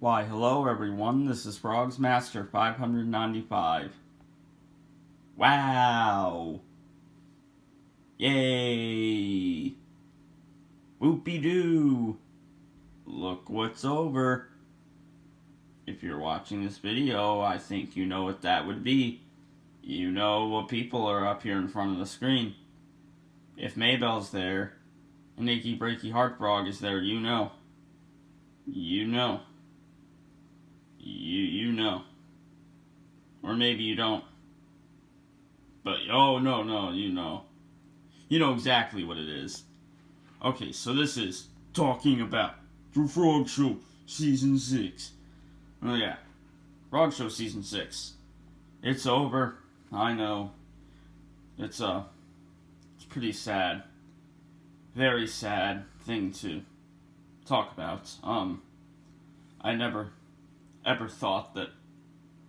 Why, hello everyone, this is Frogz Master 595. Wow! Yay! Whoopie-doo! Look what's over. If you're watching this video, I think you know what that would be. You know what people are up here in front of the screen. If Maybell's there, and Achy Breaky Heart Frog is there, you know. You know. You know. Or maybe you don't. But, oh, no, you know. You know exactly what it is. Okay, so this is talking about the Frogz Show Season 6. Oh yeah, Frogz Show Season 6. It's over. I know. It's pretty sad. Very sad thing to talk about. I never ever thought that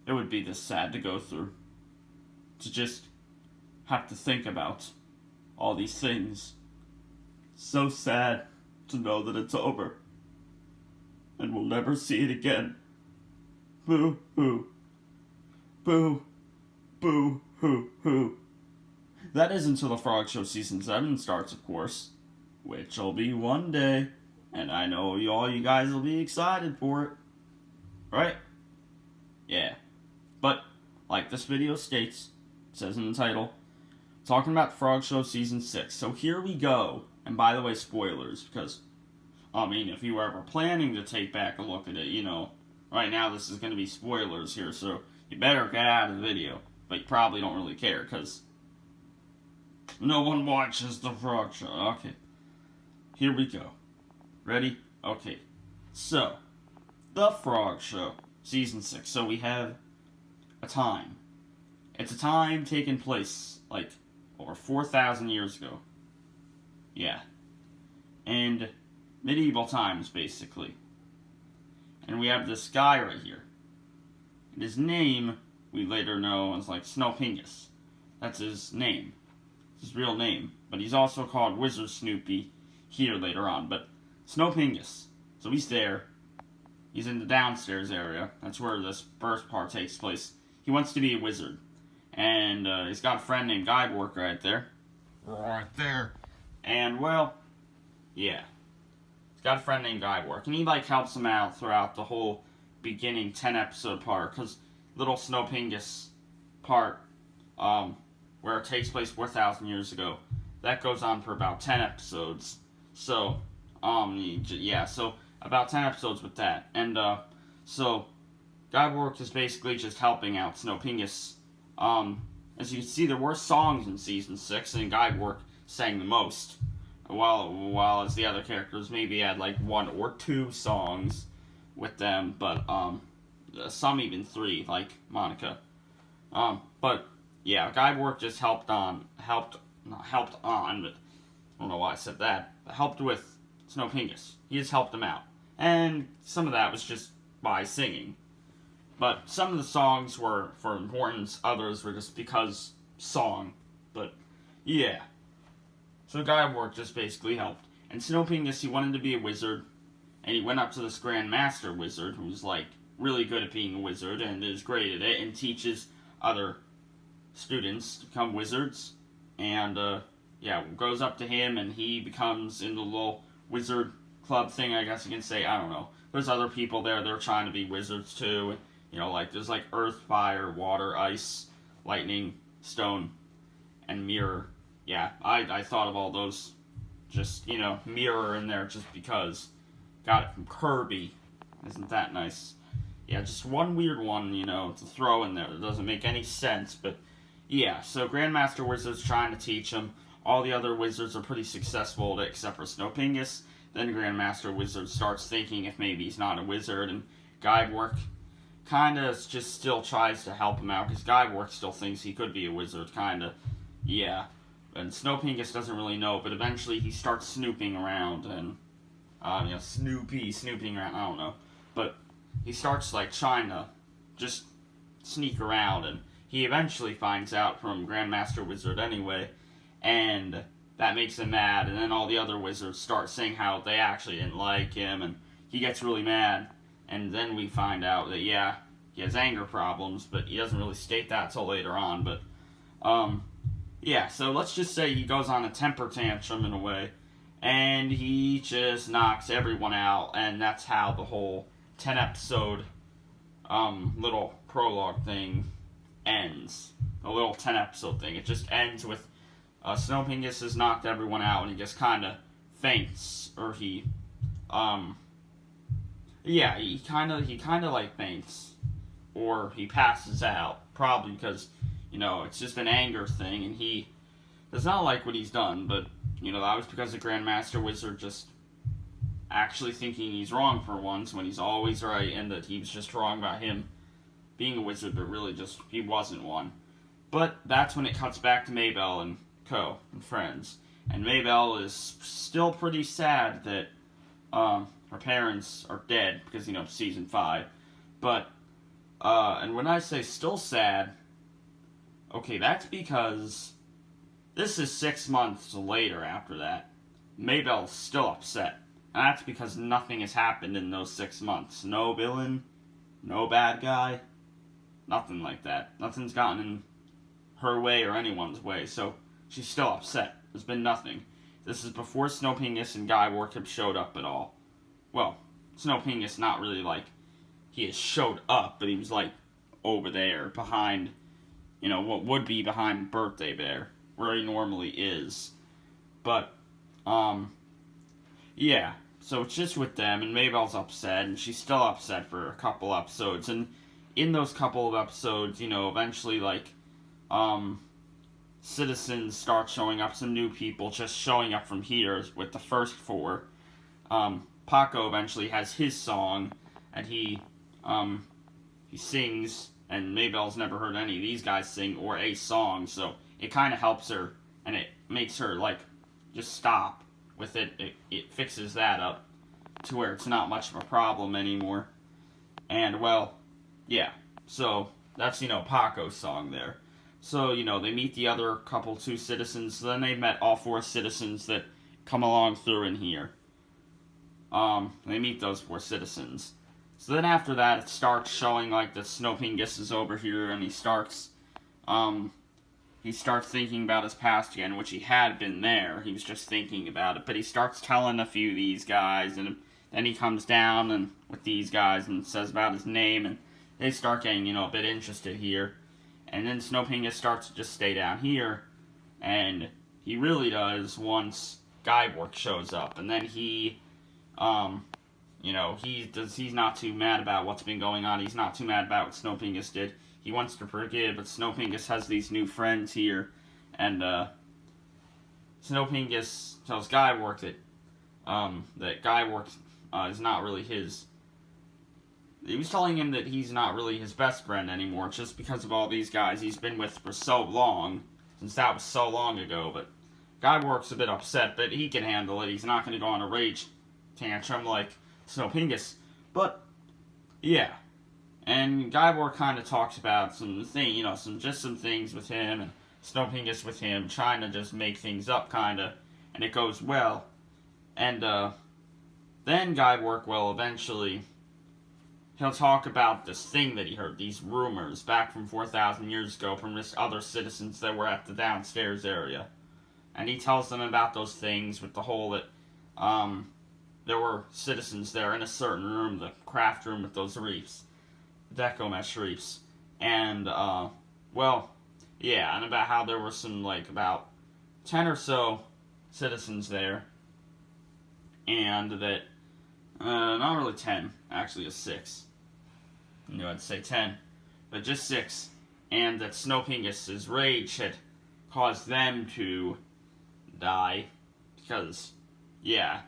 it would be this sad to go through. To just have to think about all these things. So sad to know that it's over. And we'll never see it again. Boo hoo. Boo. Boo hoo hoo. That is until the Frogz Show Season 7 starts, of course. Which'll be one day. And I know all you guys will be excited for it. Right? Yeah. But, like this video states, it says in the title, talking about Frogz Show Season 6. So here we go. And by the way, spoilers, because, I mean, if you were ever planning to take back a look at it, you know, right now this is going to be spoilers here, so you better get out of the video. But you probably don't really care, because no one watches the Frogz Show. Okay. Here we go. Ready? Okay. So, the Frogz Show, Season 6. So we have a time. It's a time taking place, like, over 4,000 years ago. Yeah. And medieval times, basically. And we have this guy right here. And his name, we later know as, like, Snowpingus. That's his name. His real name. But he's also called Wizard Snoopy here later on. But Snowpingus. So he's there. He's in the downstairs area. That's where this first part takes place. He wants to be a wizard. And he's got a friend named Guidework right there. Right there. And, well, yeah. He's got a friend named Guidework. And he, like, helps him out throughout the whole beginning 10-episode part. Because little Snowpingus part, where it takes place 4,000 years ago, that goes on for about 10 episodes. So, yeah, so about 10 episodes with that. And, so, Guidework is basically just helping out Snowpingus. As you can see, there were songs in Season 6, and Guidework sang the most. While as the other characters maybe had, like, 1 or 2 songs with them, but, some even 3, like Monica. But, yeah, Guidework just helped on, but I don't know why I said that, but helped with Snowpingus. He just helped him out. And some of that was just by singing. But some of the songs were for importance, others were just because song. But, yeah. So Guidework just basically helped. And Snowpingus, he wanted to be a wizard, and he went up to this Grand Master Wizard, who's, like, really good at being a wizard, and is great at it, and teaches other students to become wizards. And, yeah, goes up to him, and he becomes in the little wizard club thing, I guess you can say. I don't know. There's other people there, they're trying to be wizards, too. And, you know, like, there's, like, earth, fire, water, ice, lightning, stone, and mirror. Yeah, I thought of all those, just, you know, mirror in there just because. Got it from Kirby. Isn't that nice? Yeah, just one weird one, you know, to throw in there that doesn't make any sense, but yeah. So Grandmaster Wizard's trying to teach him. All the other wizards are pretty successful, except for Snowpingus. Then Grandmaster Wizard starts thinking if maybe he's not a wizard, and Guidework kinda just still tries to help him out, because Guidework still thinks he could be a wizard, kinda. Yeah. And Snowpingus doesn't really know, but eventually he starts snooping around, and, you know, snooping around, I don't know. But he starts, like, trying to just sneak around, and he eventually finds out from Grandmaster Wizard anyway, and that makes him mad, and then all the other wizards start saying how they actually didn't like him, and he gets really mad. And then we find out that, yeah, he has anger problems, but he doesn't really state that till later on. But, yeah, so let's just say he goes on a temper tantrum in a way, and he just knocks everyone out, and that's how the whole 10 episode little prologue thing ends. A little 10 episode thing. It just ends with Snowpingus has knocked everyone out, and he just kind of faints, or he kind of like faints, or he passes out, probably because, it's just an anger thing, and he does not like what he's done, but, that was because the Grandmaster Wizard just actually thinking he's wrong for once, when he's always right, and that he was just wrong about him being a wizard, but really just, he wasn't one. But that's when it cuts back to Maybelle and Co. and friends, and Maybelle is still pretty sad that, her parents are dead, because, season 5, but, and when I say still sad, okay, that's because this is 6 months later after that. Maybelle's still upset, and that's because nothing has happened in those 6 months. No villain, no bad guy, nothing like that. Nothing's gotten in her way or anyone's way, so she's still upset. There's been nothing. This is before Snowpingus and Guybrush have showed up at all. Well, Snowpingus not really like he has showed up, but he was like over there behind, what would be behind Birthday Bear, where he normally is. But, yeah, so it's just with them, and Maybelle's upset, and she's still upset for a couple episodes, and in those couple of episodes, eventually, like, citizens start showing up, some new people just showing up from here with the first 4. Paco eventually has his song, and he sings, and Maybelle's never heard any of these guys sing or a song, so it kind of helps her, and it makes her, like, just stop with it. It fixes that up to where it's not much of a problem anymore. And, well, yeah, so that's, Paco's song there. So, they meet the other couple 2 citizens, so then they've met all 4 citizens that come along through in here. They meet those 4 citizens. So then after that, it starts showing, like, that Snowpingus is over here, and he starts thinking about his past again, which he had been there. He was just thinking about it, but he starts telling a few of these guys, and then he comes down and with these guys and says about his name, and they start getting, a bit interested here. And then Snowpingus starts to just stay down here, and he really does once Guybrush shows up, and then he, he's not too mad about what's been going on. He's not too mad about what Snowpingus did. He wants to forgive, but Snowpingus has these new friends here, and Snowpingus tells Guybrush that Guybrush is not really his. He was telling him that he's not really his best friend anymore, just because of all these guys he's been with for so long, since that was so long ago. But Guybrush's a bit upset, but he can handle it. He's not going to go on a rage tantrum like Snowpingus. But yeah, and Guybrush kind of talks about some things with him, and Snowpingus with him, trying to just make things up, kind of, and it goes well. And then Guybrush will eventually, he'll talk about this thing that he heard, these rumors back from 4,000 years ago from this other citizens that were at the downstairs area. And he tells them about those things with the whole that, there were citizens there in a certain room, the craft room with those reefs, deco mesh reefs. And, well, yeah, and about how there were some, like, about 10 or so citizens there. And that, not really 10, actually, it's 6. I'd say 10, but just 6. And that Snowpingus's rage had caused them to die, because, yeah.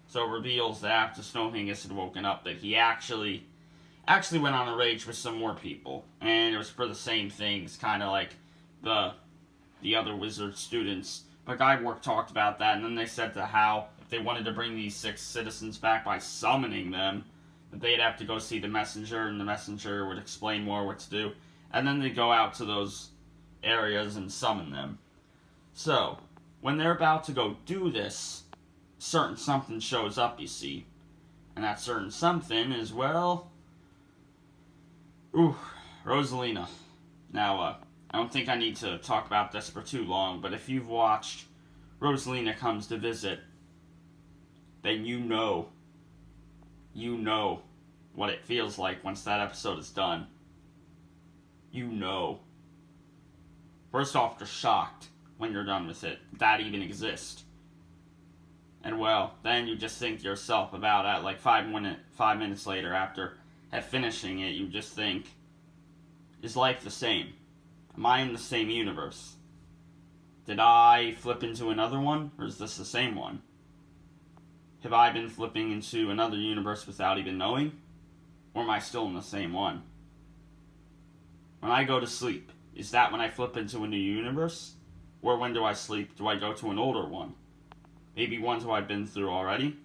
So it reveals that after Snowpingus had woken up, that he actually went on a rage with some more people, and it was for the same things, kind of like the other wizard students. But Guybrush talked about that, and then they said to how if they wanted to bring these 6 citizens back by summoning them, that they'd have to go see the messenger, and the messenger would explain more what to do, and then they'd go out to those areas and summon them. So, when they're about to go do this, certain something shows up, you see. And that certain something is, well, Rosalina. Now, I don't think I need to talk about this for too long, but if you've watched Rosalina Comes to Visit, then you know what it feels like once that episode is done. You know. First off, you're shocked when you're done with it. That even exists. And well, then you just think to yourself about it, like 5 minutes later after finishing it, you just think, is life the same? Am I in the same universe? Did I flip into another one, or is this the same one? Have I been flipping into another universe without even knowing? Or am I still in the same one? When I go to sleep, is that when I flip into a new universe? Or when do I sleep? Do I go to an older one? Maybe ones who I've been through already?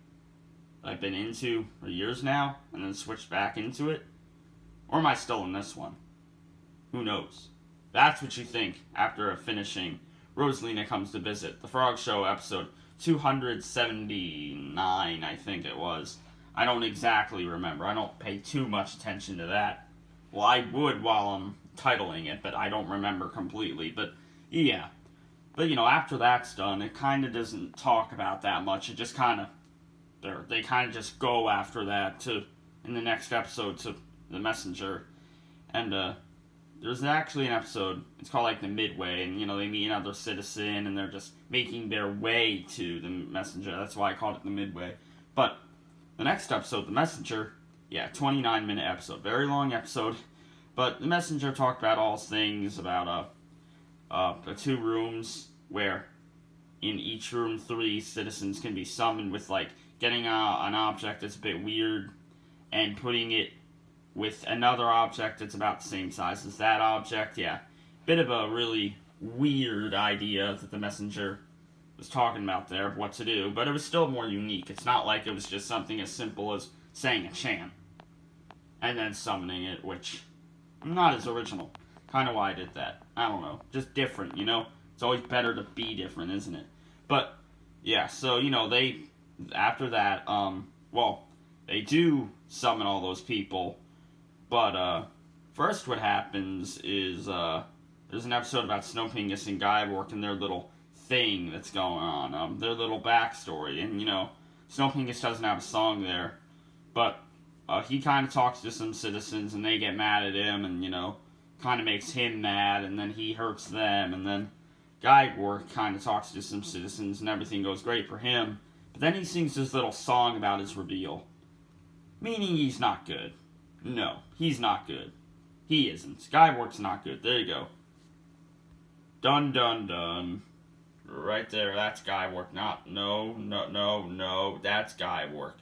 I've been into for years now, and then switched back into it? Or am I still in this one? Who knows? That's what you think after finishing Rosalina Comes to Visit, the Frogz Show episode 279, I think it was. I don't exactly remember. I don't pay too much attention to that. Well, I would while I'm titling it, but I don't remember completely. But, yeah. But, after that's done, it kind of doesn't talk about that much. It just kind of, they kind of just go after that in the next episode to the messenger. And, there's actually an episode, it's called like the Midway, and they meet another citizen, and they're just making their way to the messenger. That's why I called it the Midway. But the next episode, the messenger, 29-minute episode, very long episode. But the messenger talked about all things about the 2 rooms where in each room 3 citizens can be summoned with like getting an object that's a bit weird and putting it with another object that's about the same size as that object. Bit of a really weird idea that the messenger was talking about there of what to do, but it was still more unique. It's not like it was just something as simple as saying a chant and then summoning it, which not as original. Kind of why I did that. I don't know. Just different, It's always better to be different, isn't it? But, so, they, after that, they do summon all those people. But, first what happens is, there's an episode about Snowpingus and Guywork and their little thing that's going on, their little backstory. And, Snowpingus doesn't have a song there, but, he kind of talks to some citizens and they get mad at him and, kind of makes him mad, and then he hurts them, and then Guywork kind of talks to some citizens and everything goes great for him. But then he sings this little song about his reveal. Meaning he's not good. No, he's not good. He isn't. Guywork's not good. There you go. Dun dun dun. Right there, that's Guywork. No, that's Guywork.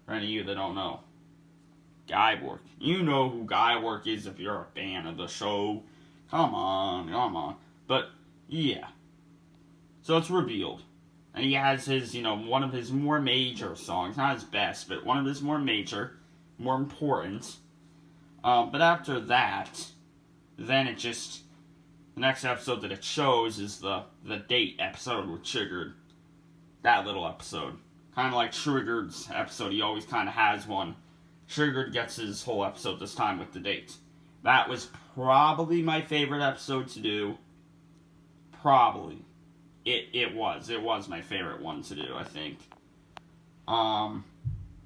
For any of you that don't know. Guywork. You know who Guywork is if you're a fan of the show. Come on. But, so it's revealed. And he has his, one of his more major songs. Not his best, but one of his more major, more important. But after that, then it just, the next episode that it shows is the date episode with Triggered. That little episode. Kind of like Triggered's episode. He always kind of has one. Triggered gets his whole episode this time with the dates. That was probably my favorite episode to do. Probably. It was my favorite one to do, I think.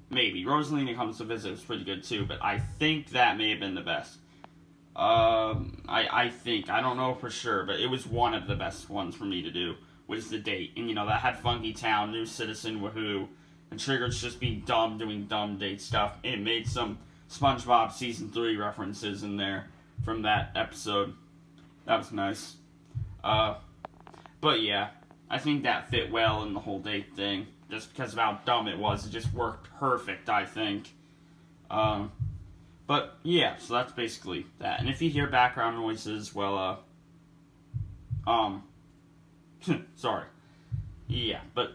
Maybe. Rosalina Comes to Visit was pretty good too, but I think that may have been the best. I think. I don't know for sure, but it was one of the best ones for me to do, was the date. And, that had Funky Town, New Citizen, Woohoo, and Triggered's just being dumb, doing dumb date stuff. It made some SpongeBob Season 3 references in there from that episode. That was nice. But yeah, I think that fit well in the whole date thing. Just because of how dumb it was. It just worked perfect, I think. But yeah, so that's basically that. And if you hear background noises, well, sorry. Yeah, but,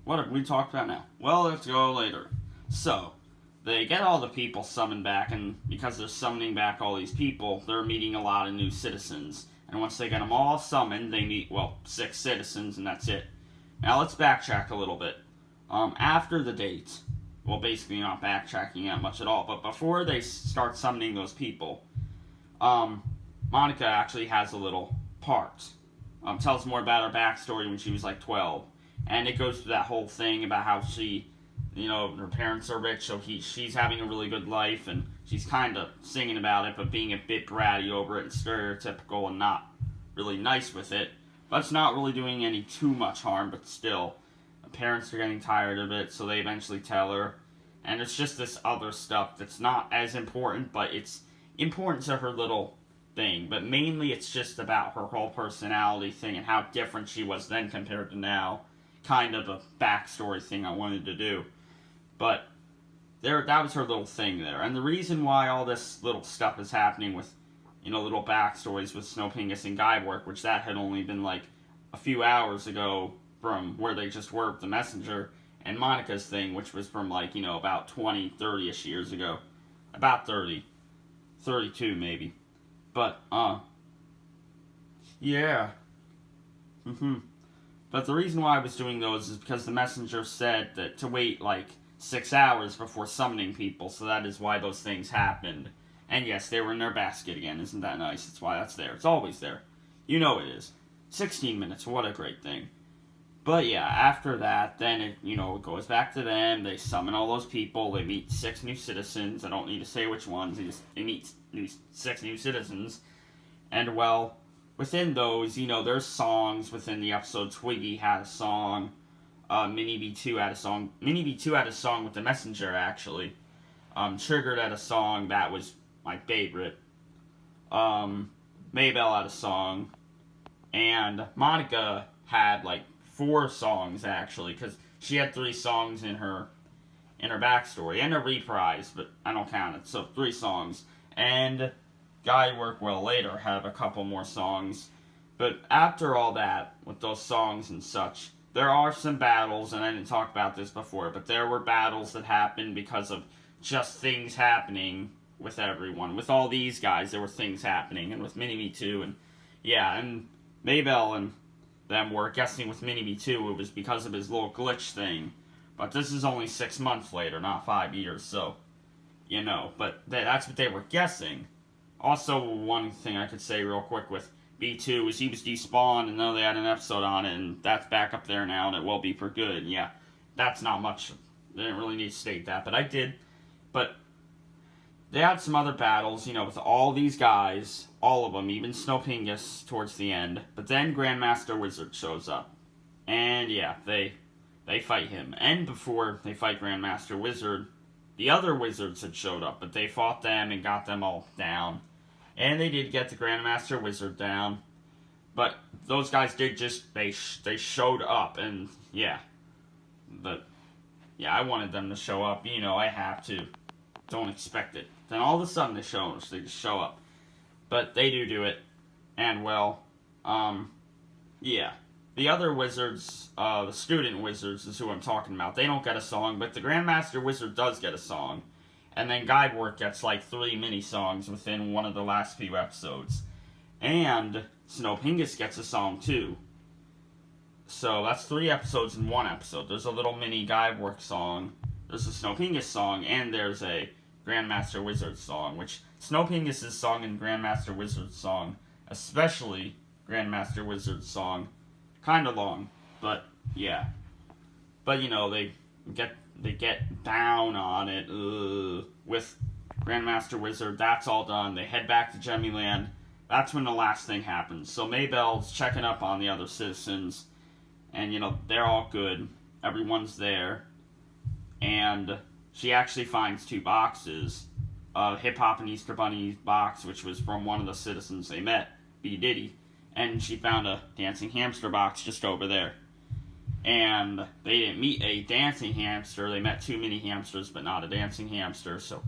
what have we talked about now? Well, let's go later. So, they get all the people summoned back, and because they're summoning back all these people, they're meeting a lot of new citizens. And once they get them all summoned, they meet, 6 citizens, and that's it. Now, let's backtrack a little bit. After the date, well, basically not backtracking that much at all, but before they start summoning those people, Monica actually has a little part. Tells more about her backstory when she was like 12. And it goes through that whole thing about how she, her parents are rich, so she's having a really good life, and she's kind of singing about it, but being a bit bratty over it and stereotypical and not really nice with it. But it's not really doing any too much harm, but still, the parents are getting tired of it, so they eventually tell her. And it's just this other stuff that's not as important, but it's important to her little thing. But mainly it's just about her whole personality thing and how different she was then compared to now. Kind of a backstory thing I wanted to do. But that was her little thing there. And the reason why all this little stuff is happening with, little backstories with Snowpingus and Guidework, which that had only been like a few hours ago from where they just were with the messenger, and Monica's thing, which was from like, about 20, 30-ish years ago. About 30. 32 maybe. But, yeah. But the reason why I was doing those is because the messenger said that to wait like 6 hours before summoning people, so that is why those things happened. And yes, they were in their basket again, isn't that nice? That's why that's there. It's always there. You know it is. 16 minutes, what a great thing. But yeah, after that, then it goes back to them, they summon all those people, they meet 6 new citizens, I don't need to say which ones, they meet 6 new citizens, and well, within those, there's songs within the episode. Twiggy had a song, Minnie B2 had a song, Minnie B2 had a song with the messenger, actually, Triggered had a song that was my favorite, Maybelle had a song, and Monica had, 4 songs, actually, because she had 3 songs in her backstory, and a reprise, but I don't count it, so 3 songs, and Guidework will later have a couple more songs, but after all that, with those songs and such, there are some battles, and I didn't talk about this before, but there were battles that happened because of just things happening with everyone. With all these guys, there were things happening, and with Mini-Me too, and yeah, and Maybelle and them were guessing with Mini-Me too, it was because of his little glitch thing, but this is only 6 months later, not 5 years, so, but that's what they were guessing. Also, one thing I could say real quick with B2 is he was despawned, and now they had an episode on it, and that's back up there now, and it will be for good. Yeah, that's not much. They didn't really need to state that, but I did. But they had some other battles, with all these guys, all of them, even Snowpingus towards the end. But then Grandmaster Wizard shows up, and yeah, they fight him. And before they fight Grandmaster Wizard, the other wizards had showed up, but they fought them and got them all down. And they did get the Grandmaster Wizard down. But those guys did just, they showed up, and yeah. But, yeah, I wanted them to show up. I have to. Don't expect it. Then all of a sudden they just show up. But they do it. And, well, yeah. The other wizards, the student wizards is who I'm talking about. They don't get a song, but the Grandmaster Wizard does get a song. And then Guidework gets 3 mini-songs within one of the last few episodes. And Snowpingus gets a song too. So that's 3 episodes in 1 episode. There's a little mini Guidework song, there's a Snowpingus song, and there's a Grandmaster Wizard song, which Snowpingus' song and Grandmaster Wizard's song, especially Grandmaster Wizard's song, kind of long, but yeah. But they get down on it with Grandmaster Wizard. That's all done. They head back to Gemmyland. That's when the last thing happens. So Maybelle's checking up on the other citizens, and they're all good. Everyone's there, and she actually finds 2 boxes. Hip Hop and Easter Bunny box, which was from one of the citizens they met, B. Diddy, and she found a dancing hamster box just over there. And they didn't meet a dancing hamster, they met 2 mini hamsters, but not a dancing hamster, so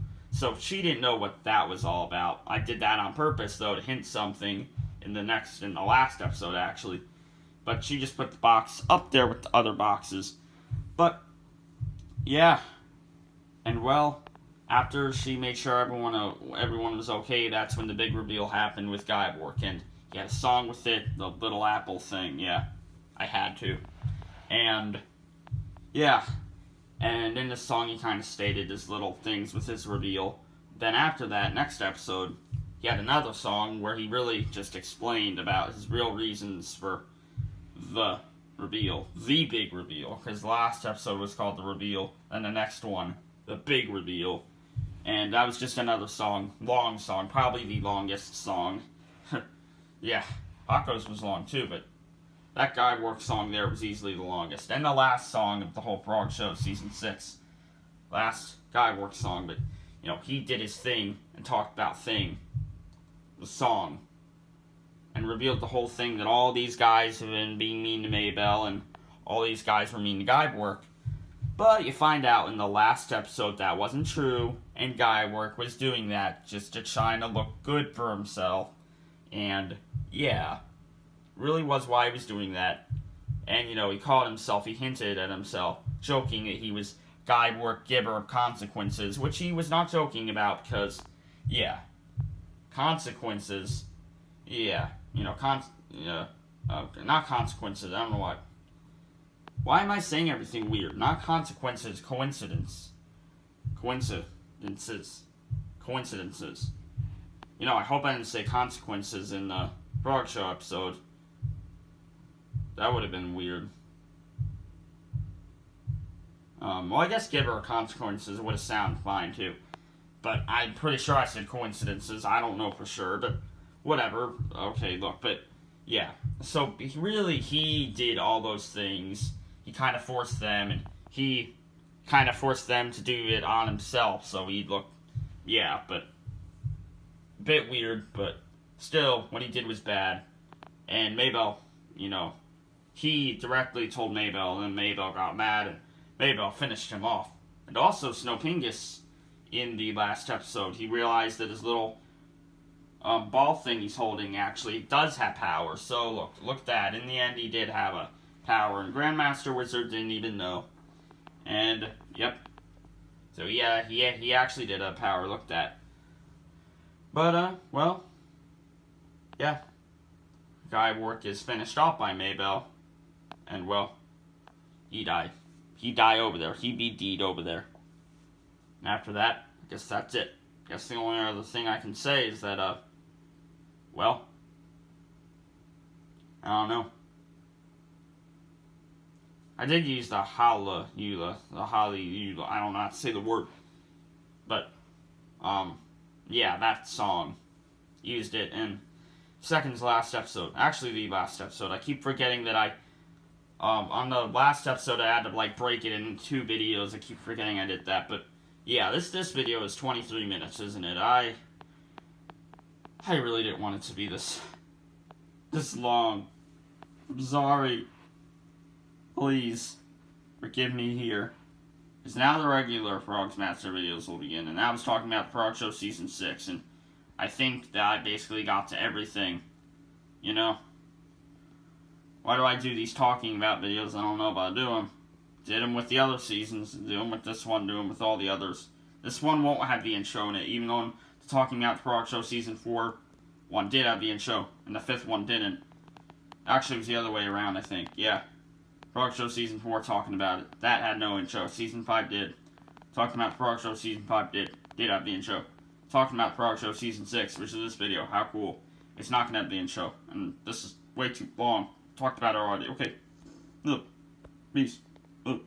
she didn't know what that was all about. I did that on purpose, though, to hint something in the last episode, actually. But she just put the box up there with the other boxes. But, yeah. And, well, after she made sure everyone was okay, that's when the big reveal happened with Guidework, and he had a song with it, the Little Apple thing, yeah. I had to. And, yeah, And in this song, he kind of stated his little things with his reveal. Then after that, next episode, he had another song where he really just explained about his real reasons for the reveal. The big reveal. Because the last episode was called The Reveal. And the next one, The Big Reveal. And that was just another song. Long song. Probably the longest song. Yeah. Paco's was long too, but that Guy Work song there was easily the longest. And the last song of the whole Frogz show, season 6. Last Guy Work song, but, you know, he did his thing and talked about Thing, the song, and revealed the whole thing that all these guys have been being mean to Maybell and all these guys were mean to Guy Work. But you find out in the last episode that wasn't true, and Guy Work was doing that just to try to look good for himself. And, yeah, really was why he was doing that. And, you know, he called himself, he hinted at himself, joking that he was Guy Work giver of consequences, which he was not joking about because, yeah, consequences, yeah, you know, not consequences, I don't know what. Why am I saying everything weird? Not consequences, coincidence. Coincidences. You know, I hope I didn't say consequences in the Frogz show episode. That would have been weird. Well, I guess giver of consequences would have sounded fine too. But I'm pretty sure I said coincidences. I don't know for sure, but whatever. Okay, look, but yeah. So he did all those things. He kind of forced them, and he kind of forced them to do it on himself. So he looked, yeah, but a bit weird, but still, what he did was bad. And Maybell, you know, he directly told Maybell, and Maybell got mad, and Maybell finished him off. And also, Snowpingus, in the last episode, he realized that his little ball thing he's holding actually does have power. So, look at that. In the end, he did have a power, and Grandmaster Wizard didn't even know. And, yep. So, yeah, he actually did have power. Look at that. But, well, yeah. Guy Work is finished off by Maybell. And, well, he died. He died over there. He BD'd over there. And after that, I guess that's it. I guess the only other thing I can say is that, well, I don't know. I did use the Hallelujah, I don't know how to say the word. But, yeah, that song. Used it in second to last episode. Actually, the last episode. I keep forgetting that on the last episode, I had to, like, break it into 2 videos. I keep forgetting I did that, but, yeah, this video is 23 minutes, isn't it? I really didn't want it to be this long. I'm sorry. Please, forgive me here. Because now the regular Frogz Master videos will begin, and I was talking about the Frogz Show Season 6, and I think that I basically got to everything, you know? Why do I do these talking about videos? I don't know, but I do them. Did them with the other seasons, do them with this one, do them with all the others. This one won't have the intro in it, even though I'm talking about the Frogz Show Season 4 one did have the intro, and the 5th one didn't. Actually, it was the other way around, I think. Yeah. Frogz Show Season 4 talking about it. That had no intro. Season 5 did. Talking about Frogz Show Season 5 did have the intro. Talking about Frogz Show Season 6, which is this video. How cool. It's not going to have the intro. And this is way too long. Talked about it already. Okay. Look. Peace. Look.